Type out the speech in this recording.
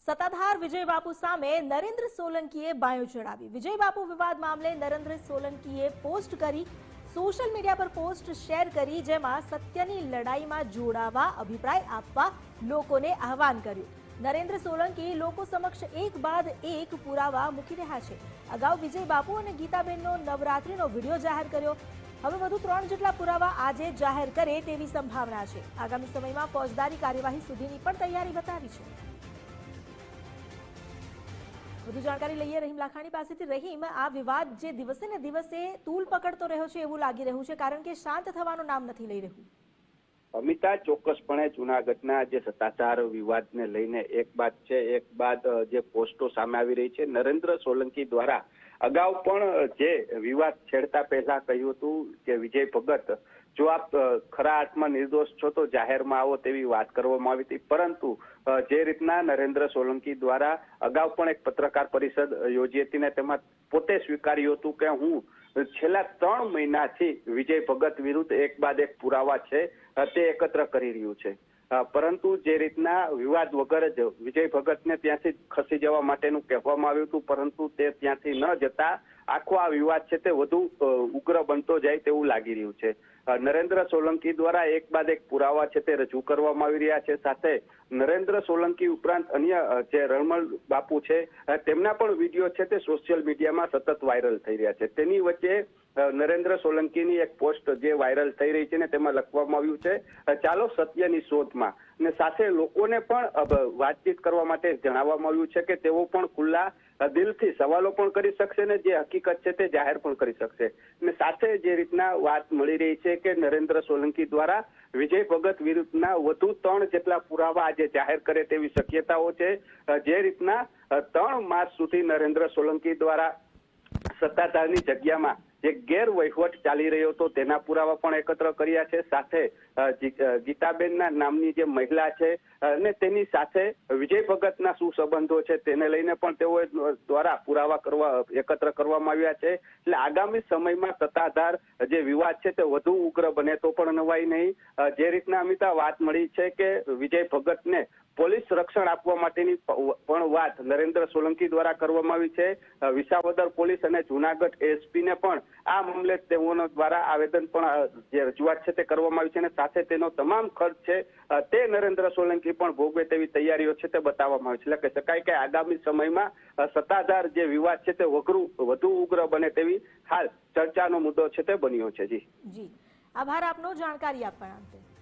સત્તાધાર વિજય બાપુ સામે નરેન્દ્ર સોલંકીએ બાયો ચડાવી। વિજય બાપુ વિવાદ મામલે નરેન્દ્ર સોલંકીએ પોસ્ટ કરી, સોશિયલ મીડિયા પર પોસ્ટ શેર કરી, જેમાં સત્યની લડાઈમાં જોડાવા અભિપ્રાય આપવા લોકોને આહવાન કર્યું। નરેન્દ્ર સોલંકી લોકો સમક્ષ એક બાદ એક પુરાવા મૂકી રહ્યા છે। અગાઉ વિજય બાપુ અને ગીતાબેનનો નવરાત્રીનો વિડીયો જાહેર કર્યો। હવે વધુ 3 જેટલા પુરાવા આજે જાહેર કરે તેવી સંભાવના છે। આગામી સમયમાં ફોજદારી કાર્યવાહી સુધીની પણ તૈયારી બતાવી છે। વધુ જાણકારી લઈએ રહીમ લાખાણી પાસેથી। રહીમ, આ વિવાદ જે દિવસે ને દિવસે તૂલ પકડતો રહ્યો છે એવું લાગી રહ્યું છે, કારણ કે શાંત થવાનું નામ નથી લઈ રહ્યું। અમિતા, ચોક્કસપણે જૂનાગઢના જે સત્તાધાર વિવાદને લઈને એક બાદ જે પોસ્ટો સામે આવી રહી છે। નરેન્દ્ર સોલંકી દ્વારા અગાઉ પણ જે વિવાદ છેડતા પહેલા કહ્યું હતું કે વિજય ભગત, જો આપ ખરા અર્થમાં નિર્દોષ છો તો જાહેરમાં આવો તેવી વાત કરવામાં આવી હતી। પરંતુ જે રીતના નરેન્દ્ર સોલંકી દ્વારા અગાઉ પણ એક પત્રકાર પરિષદ યોજી હતી ને તેમાં પોતે સ્વીકાર્યું હતું કે હું છેલ્લા 3 મહિનાથી વિજય ભગત વિરુદ્ધ એક બાદ એક પુરાવા છે તે એકત્ર કરી રહ્યું છે। પરંતુ જે રીતના વિવાદ વગર જ વિજય ભગતને ત્યાંથી ખસી જવા માટેનું કહેવામાં આવ્યું હતું, પરંતુ તે ત્યાંથી ન જતા આખો આ વિવાદ છે તે વધુ ઉગ્ર બનતો જાય તેવું લાગી રહ્યું છે। નરેન્દ્ર સોલંકી દ્વારા એક બાદ એક પુરાવા છે તે રજૂ કરવામાં આવી રહ્યા છે। સાથે નરેન્દ્ર સોલંકી ઉપરાંત અન્ય જે રણમલ બાપુ છે તેમના પણ વિડીયો છે તે સોશિયલ મીડિયામાં સતત વાયરલ થઈ રહ્યા છે। તેની વચ્ચે નરેન્દ્ર સોલંકીની એક પોસ્ટ જે વાયરલ થઈ રહી છે ને તેમાં લખવામાં આવ્યું છે, ચાલો સત્યની શોધમાં, ને સાથે લોકોને પણ વાતચીત કરવા માટે જણાવવામાં આવ્યું છે કે તેઓ પણ ખુલ્લા દિલથી સવાલો પણ કરી શકશે ને જે હકીકત છે તે જાહેર પણ કરી શકશે। ને સાથે જે રીતના વાત મળી રહી છે કે નરેન્દ્ર સોલંકી દ્વારા વિજય ભગત વિરુદ્ધના વધુ 3 જેટલા પુરાવા આજે જાહેર કરે તેવી શક્યતાઓ છે। જે રીતના 3 માર્ચ સુધી નરેન્દ્ર સોલંકી દ્વારા સત્તાધારની જગ્યામાં જે ગેરવહીવટ ચાલી રહ્યો હતો તેના પુરાવા પણ એકત્ર કર્યા છે। સાથે ગીતાબેનના નામની જે મહિલા છે અને તેની સાથે વિજય ભગતના શું સંબંધો છે તેને લઈને પણ તેઓ દ્વારા પુરાવા એકત્ર કરવામાં આવ્યા છે। એટલે આગામી સમયમાં સત્તાધાર જે વિવાદ છે તે વધુ ઉગ્ર બને તો પણ નવાઈ નહીં। જે રીતના અમિતા વાત મળી છે કે વિજય ભગતને પોલીસ રક્ષણ આપવા માટેની પણ વાત નરેન્દ્ર સોલંકી દ્વારા કરવામાં આવી છે। વિસાવદર પોલીસ અને જૂનાગઢ એસપીને પણ આ મામલે તેઓના દ્વારા આવેદન પણ જે રજૂઆત છે તે કરવામાં આવી છે અને સાથે તેનો તમામ ખર્ચ છે તે નરેન્દ્ર સોલંકી પણ ભોગવે તેવી તૈયારીઓ છે તે બતાવવામાં આવી છે। એટલે કહી શકાય કે આગામી સમયમાં સત્તાધાર જે વિવાદ છે તે વધુ ઉગ્ર બને તેવી હાલ ચર્ચાનો મુદ્દો છે તે બન્યો છે। જી, આભાર આપનો જાણકારી આપવા માટે।